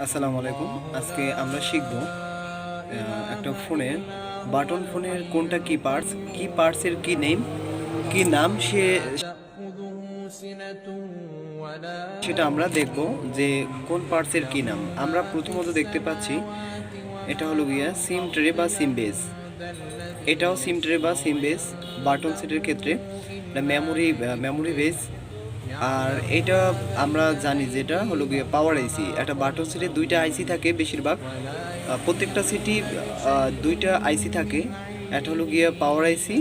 আসসালামু আলাইকুম। আজকে আমরা শিখব একটা ফোনের বাটন ফোনের কোনটা কি পার্টসের কি নাম সেটা আমরা দেখব যে কোন পার্টসের কি নাম। আমরা প্রথমত দেখতে পাচ্ছি এটা হলো গিয়া সিম ট্রে বা সিম বেস। এটাও সিম ট্রে বা সিম বেস বাটন সেটের ক্ষেত্রে এটা মেমোরি বেস। আর এটা আমরা জানি যেটা হলো গিয়ে পাওয়ার আইসি। একটা বাটন সেটে দুইটা আইসি থাকে বেশিরভাগ, প্রত্যেকটা সিটি দুইটা আইসি থাকে। একটা হলো গিয়া পাওয়ার আইসি,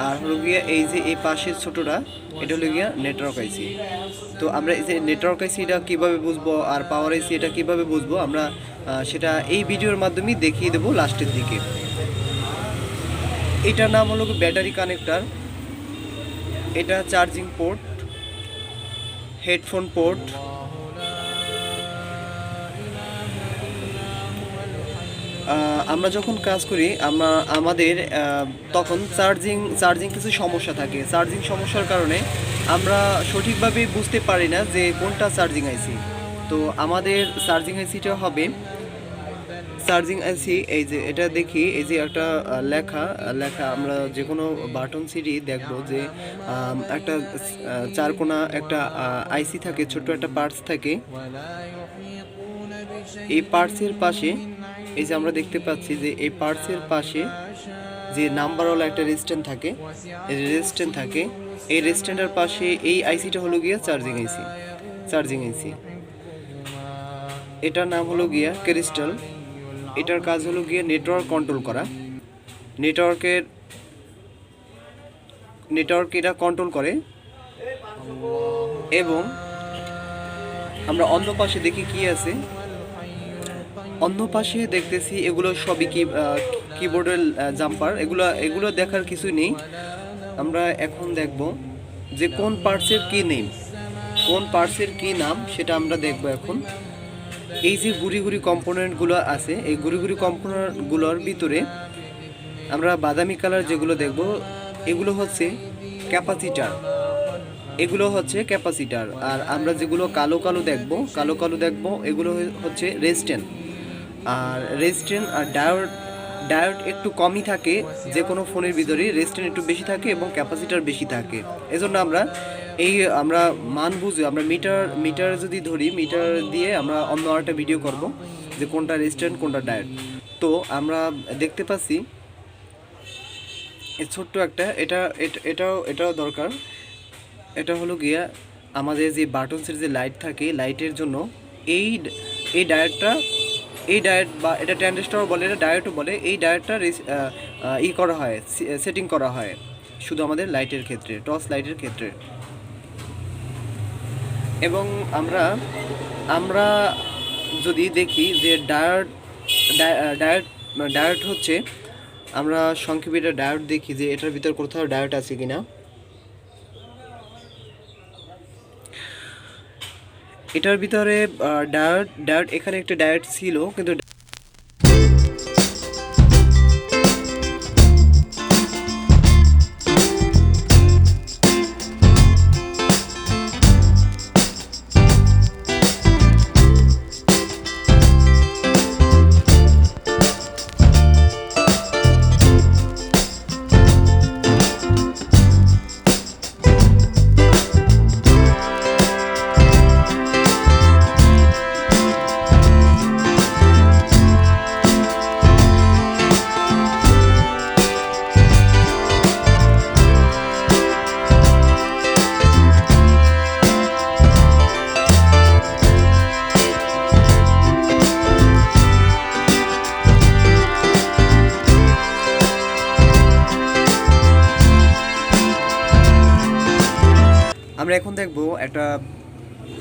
আর হলো গিয়া এই যে এই পাশের ছোটটা এটা হলো গিয়া নেটওয়ার্ক আইসি। তো আমরা এই যে নেটওয়ার্ক আইসি এটা কীভাবে বুঝবো আর পাওয়ার আইসি এটা কীভাবে বুঝবো আমরা সেটা এই ভিডিওর মাধ্যমেই দেখিয়ে দেবো লাস্টের দিকে। এটার নাম হলো ব্যাটারি কানেক্টর, এটা চার্জিং পোর্ট, হেডফোন পোর্ট। আমরা যখন কাজ করি আমাদের তখন চার্জিং কিছু সমস্যা থাকে। চার্জিং সমস্যার কারণে আমরা সঠিকভাবে বুঝতে পারি না যে কোনটা চার্জিং আইসি। তো আমাদের চার্জিং আইসিটা হবে চার্জিং আইসি। এই যে এটা দেখি, এই যে একটা লেখা আমরা যে কোনো বাটন সিডি দেখবো যে একটা চারকোনা একটা আইসি থাকে, ছোট্ট একটা পার্টস থাকে। এই পার্টসের পাশে এই যে আমরা দেখতে পাচ্ছি যে এই পার্টসের পাশে যে নাম্বারওয়ালা একটা রেজিস্ট্যান্ট থাকে, এই রেজিস্ট্যান্টের পাশে এই আইসিটা হলো গিয়া চার্জিং আইসি। এটার নাম হলো গিয়া ক্রিস্টাল। এটার কাজ হলো গিয়ে নেটওয়ার্ক কন্ট্রোল করা। নেটওয়ার্ক এটা কন্ট্রোল করে। এবং আমরা অন্য পাশে দেখি কি আছে, অন্য পাশে দেখতেছি এগুলো সবই কিবোর্ডের জাম্পার। এগুলো দেখার কিছু নেই। আমরা এখন দেখব যে কোন পার্টসের কি নাম সেটা আমরা দেখব এখন। এই যে গুড়ি কম্পোনেন্টগুলো আছে, এই গুড়ি কম্পোনেন্টগুলোর ভিতরে আমরা বাদামি কালার যেগুলো দেখব এগুলো হচ্ছে ক্যাপাসিটার। আর আমরা যেগুলো কালো দেখব এগুলো হচ্ছে রেজিস্ট্যান্ট। আর ডায়োড একটু কমই থাকে, যে কোনো ফোনের ভিতরে রেজিস্ট্যান্ট একটু বেশি থাকে এবং ক্যাপাসিটার বেশি থাকে। এজন্য আমরা মান বুঝে আমরা মিটার যদি ধরি, মিটার দিয়ে আমরা অন্য আরেকটা ভিডিও করব যে কোনটা রেজিস্ট্যান্ট কোনটা ডায়োড। তো আমরা দেখতে পাচ্ছি এই ছোট্ট একটা এটাও দরকার। এটা হলো গিয়া আমাদের যে বাটনসের যে লাইট থাকে, লাইটের জন্য এই এই ডায়োডটা বা এটা ট্রানজিস্টর বলে, এটা ডায়োডও বলে। এই ডায়োডটা করা হয়, সেটিং করা হয় শুধু আমাদের লাইটের ক্ষেত্রে, টর্চ লাইটের ক্ষেত্রে। এবং আমরা যদি দেখি যে ডায়োড হচ্ছে, আমরা সংক্ষেপে এটা ডায়োড দেখি যে এটার ভিতর কোথাও ডায়োড আছে কিনা। এটার ভিতরে ডায়োড এখানে একটা ডায়োড ছিল, কিন্তু আমরা এখন দেখব একটা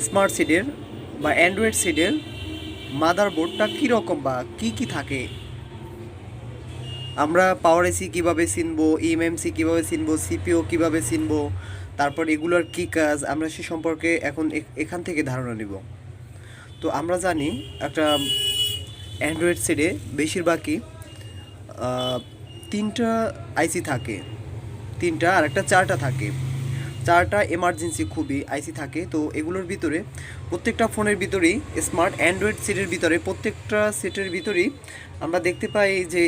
স্মার্ট সিডের বা অ্যান্ড্রয়েড সিডের মাদারবোর্ডটা কীরকম বা কি থাকে। আমরা পাওয়ার আইসি কীভাবে চিনবো, ইএমএমসি কীভাবে চিনবো, সিপিও কীভাবে চিনবো, তারপর এগুলোর কী কাজ, আমরা সে সম্পর্কে এখন এখান থেকে ধারণা নিব। তো আমরা জানি একটা অ্যান্ড্রয়েড সিডে বেশিরভাগই 3টা আইসি থাকে, 3টা আর একটা 4টা থাকে। 4টা এমার্জেন্সি খুবই আইসি থাকে। তো এগুলোর ভিতরে প্রত্যেকটা ফোনের ভিতরেই স্মার্ট অ্যান্ড্রয়েড সেটের ভিতরে প্রত্যেকটা সেটের ভিতরেই আমরা দেখতে পাই যে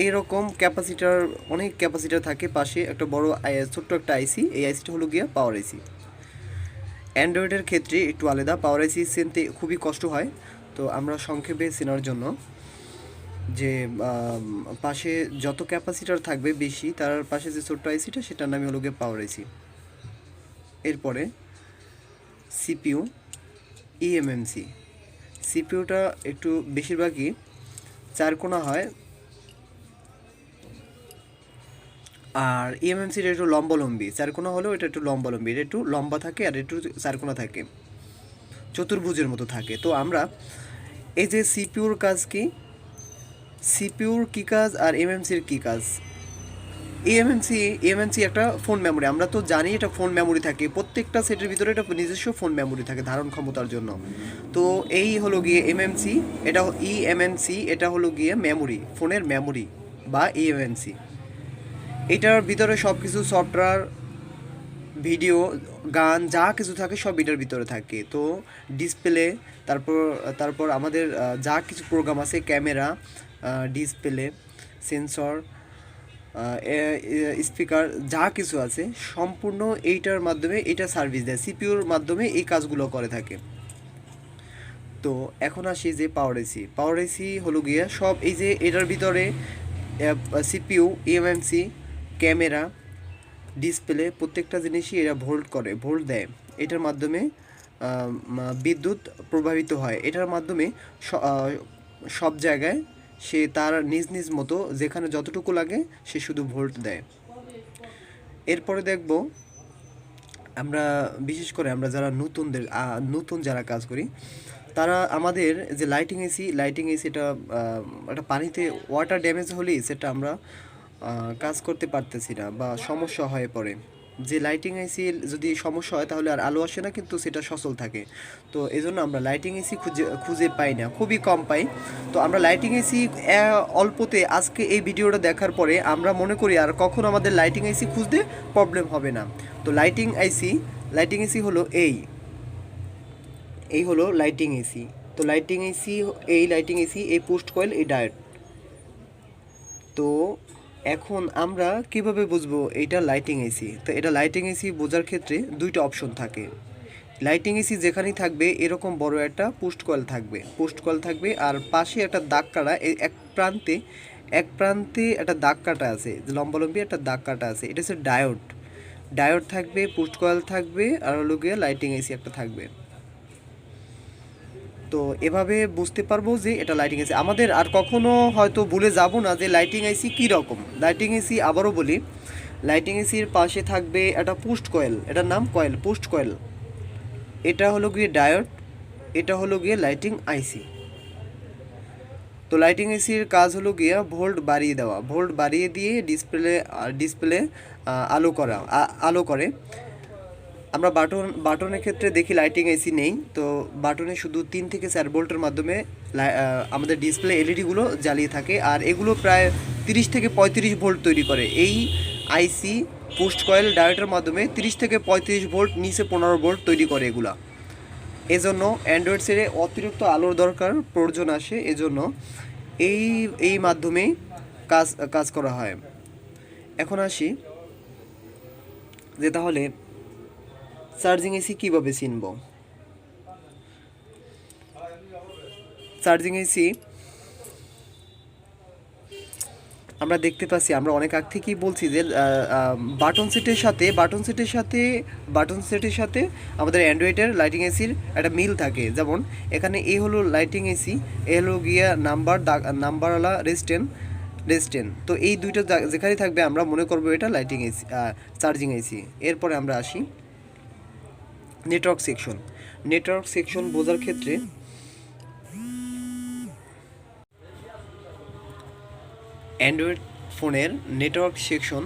এরকম ক্যাপাসিটার, অনেক ক্যাপাসিটার থাকে পাশে একটা বড় ছোট্ট একটা আইসি। এই আইসিটা হলো গিয়া পাওয়ার আইসি। অ্যান্ড্রয়েডের ক্ষেত্রে একটু আলাদা, পাওয়ার আইসি চিনতে খুবই কষ্ট হয়। তো আমরা সংক্ষেপে চেনার জন্য যে পাশে যত ক্যাপাসিটার থাকবে বেশি, তার পাশে যে ছোট্ট আইসিটা সেটার নামই হলো গিয়ে পাওয়ার আইসি। এরপরে সিপিইউ, ইএমএমসি। সিপিইউটা একটু বেশিরভাগই চারকোনা হয়, আর ইএমএমসিটা একটু লম্বালম্বি। চারকোনা হলেও এটা একটু লম্বালম্বি, এটা একটু লম্বা থাকে আর একটু চারকোনা থাকে, চতুর্ভুজের মতো থাকে। তো আমরা এই যে সিপিইউর কাজ কি, সিপিইউর কী কাজ আর এমএমসির কী কাজ। এমএমসি একটা ফোন মেমোরি, আমরা তো জানি এটা ফোন মেমোরি থাকে, প্রত্যেকটা সেটের ভিতরে এটা নিজস্ব ফোন মেমোরি থাকে ধারণ ক্ষমতার জন্য। তো এই হলো গিয়ে এমএমসি, এটা ইএমএমসি, এটা হলো গিয়ে মেমোরি, ফোনের মেমোরি বা ইএমএমসি। এটার ভিতরে সব কিছু সফটওয়্যার, ভিডিও, গান যা কিছু থাকে সব এটার ভিতরে থাকে। তো ডিসপ্লে, তারপর আমাদের যা কিছু প্রোগ্রাম আছে, ক্যামেরা, ডিসপ্লে, সেন্সর, স্পিকার, যা কিছু আছে সম্পূর্ণ এইটার মাধ্যমে, এটা সার্ভিস দেয়, সিপিইউর মাধ্যমে এই কাজগুলো করে থাকে। তো এখন আসি যে পাওয়ার এসি হলো গিয়ে সব এই যে এটার ভিতরে সিপিইউ, ইএমএমসি, ক্যামেরা, ডিসপ্লে প্রত্যেকটা জিনিসই এরা ভোল্ট দেয়। এটার মাধ্যমে বিদ্যুৎ প্রবাহিত হয়। এটার মাধ্যমে সব জায়গায় সে তার নিজ মতো যেখানে যতটুকু লাগে সে শুধু ভোল্ট দেয়। এরপরে দেখব আমরা, বিশেষ করে আমরা যারা নতুন যারা কাজ করি, তারা আমাদের যে লাইটিং এসি এটা একটা পানিতে ওয়াটার ড্যামেজ হলেই সেটা আমরা কাজ করতে পারতেছি না বা সমস্যা হয়ে পড়ে। যে লাইটিং এসি যদি সমস্যা হয় তাহলে আর আলো আসে না, কিন্তু সেটা সচল থাকে। তো এই জন্য আমরা লাইটিং এসি খুঁজে পাই না, খুবই কম পাই। তো আমরা লাইটিং এসি অল্পতে, আজকে এই ভিডিওটা দেখার পরে আমরা মনে করি আর কখনো আমাদের লাইটিং এসি খুঁজতে প্রবলেম হবে না। তো লাইটিং এসি হলো এই হলো লাইটিং এসি। তো লাইটিং এসি, এই পোস্ট কয়েল, এই ডায়োড। তো এখন আমরা কিভাবে বুঝবো এইটা লাইটিং এসি। তো এটা লাইটিং এসি বোঝার ক্ষেত্রে দুইটা অপশন থাকে। লাইটিং এসি যেখানেই থাকবে এরকম বড় একটা পোস্ট কয়েল থাকবে, আর পাশে একটা দাগ কাটা, এক প্রান্তে একটা দাগ কাটা আছে, লম্বালম্বি একটা দাগ কাটা আছে, এটা হচ্ছে ডায়োড থাকবে, পোস্ট কয়েল থাকবে, আর হলো গিয়ে লাইটিং এসি একটা থাকবে। তো এভাবে বুঝতে পারবো যে এটা লাইটিং এসি। আমাদের আর কখনো হয়তো ভুলে যাব না যে লাইটিং এসি কী রকম। লাইটিং এসি আবারও বলি, লাইটিং এসির পাশে থাকবে একটা পোস্ট কয়েল, এটার নাম পোস্ট কয়েল। এটা হলো গিয়ে ডায়োড, এটা হলো গিয়ে লাইটিং আইসি। তো লাইটিং এসির কাজ হলো গিয়ে ভোল্ট বাড়িয়ে দিয়ে ডিসপ্লে আলো করে। আমরা বাটনের ক্ষেত্রে দেখি লাইটিং এসি নেই, তো বাটনে শুধু 3 থেকে 4 ভোল্টের মাধ্যমে আমাদের ডিসপ্লে এলইডিগুলো জ্বালিয়ে থাকে, আর এগুলো প্রায় 30 থেকে 35 ভোল্ট তৈরি করে। এই আইসি পোস্ট কয়েল ডায়োডের মাধ্যমে 30 থেকে 35 ভোল্ট, নিচে 15 ভোল্ট তৈরি করে এগুলা। এজন্য অ্যান্ড্রয়েড সেটে অতিরিক্ত আলোর প্রয়োজন আসে, এজন্য এই মাধ্যমেই কাজ করা হয়। এখন আসি যে তাহলে চার্জিং এসি কীভাবে চিনব। চার্জিং এসি আমরা দেখতে পাচ্ছি, আমরা অনেক আগ থেকেই বলছি যে বাটন সেটের সাথে আমাদের অ্যান্ড্রয়েডের লাইটিং এসির একটা মিল থাকে। যেমন এখানে এ হলো লাইটিং এসি, এ হলো গিয়া নাম্বারওয়ালা রেস্টেন। তো এই দুইটা যেখানে থাকবে আমরা মনে করবো এটা লাইটিং এসি, চার্জিং এসি। এরপরে আমরা আসি নেটওয়ার্ক সেকশন বোঝার ক্ষেত্রে অ্যান্ড্রয়েড ফোনের নেটওয়ার্ক সেকশন,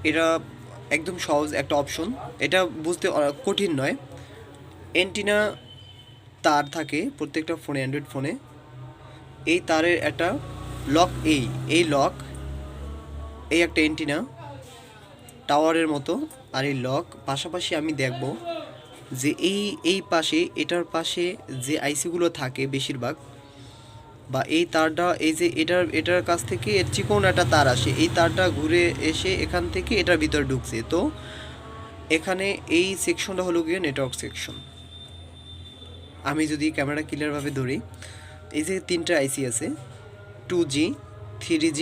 এটা একদম সহজ একটা অপশন, এটা বুঝতে কঠিন নয়। অ্যান্টিনা তার থাকে প্রত্যেকটা ফোনে, অ্যান্ড্রয়েড ফোনে। এই তারের একটা লক, এই একটা অ্যান্টিনা, টাওয়ারের মতো। আর এই লক পাশাপাশি আমি দেখব যে এই পাশে এটার পাশে যে আইসিগুলো থাকে বেশিরভাগ, বা এই তারটা এই যে এটার কাছ থেকে এর চিকন একটা তার আসে, এই তারটা ঘুরে এসে এখান থেকে এটার ভিতরে ঢুকছে। তো এখানে এই সেকশনটা হলো গিয়ে নেটওয়ার্ক সেকশন। আমি যদি ক্যামেরাটা ক্লিয়ারভাবে ধরি, এই যে তিনটা আইসি আছে 2G 3G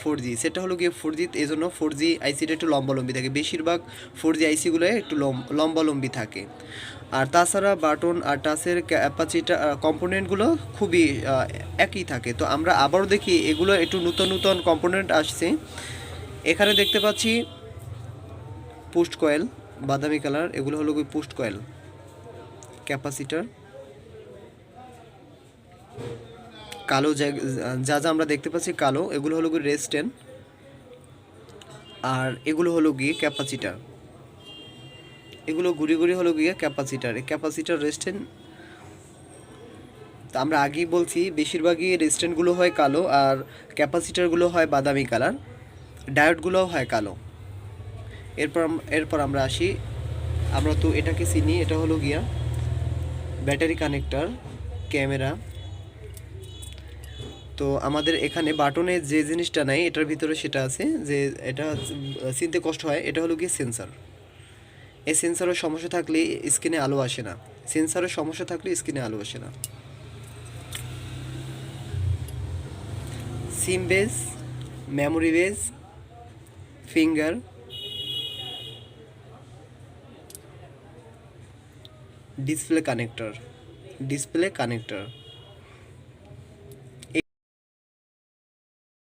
4G, সেটা হলো গিয়ে 4G, এই জন্য 4G আইসিটা একটু লম্বালম্বি থাকে, বেশিরভাগ 4G আইসিগুলো একটু লম্বালম্বি থাকে। আর তাছাড়া বাটন আর টাচের ক্যাপাসিটা কম্পোনেন্টগুলো খুবই একই থাকে। তো আমরা আবারও দেখি এগুলো একটু নতুন নতুন কম্পোনেন্ট আসছে। এখানে দেখতে পাচ্ছি পোস্ট কয়েল বাদামি কালার, এগুলো হলো পোস্ট কয়েল। ক্যাপাসিটার কালো, যা যা আমরা দেখতে পাচ্ছি কালো, এগুলো হলো গিয়ে রেজিস্ট্যান্স, আর এগুলো হলো গিয়ে ক্যাপাসিটার। এগুলো ঘুরে ঘুরে হলো গিয়ে ক্যাপাসিটার, ক্যাপাসিটার রেজিস্ট্যান্স। তা আমরা আগেই বলছি বেশিরভাগই রেজিস্ট্যান্সগুলো হয় কালো আর ক্যাপাসিটারগুলো হয় বাদামি কালার, ডায়োডগুলোও হয় কালো। এরপর আমরা আসি, আমরা তো এটাকে চিনি, এটা হলো গিয়া ব্যাটারি কানেক্টর, ক্যামেরা। তো আমাদের এখানে বাটনে যে জিনিসটা নাই এটার ভিতরে সেটা আছে, যে এটা চিনতে কষ্ট হয়, এটা হলো গিয়ে সেন্সার। এই সেন্সারের সমস্যা থাকলে স্ক্রিনে আলো আসে না, সেন্সারের সমস্যা থাকলে স্ক্রিনে আলো আসে না। SIM base, memory base, finger, display connector.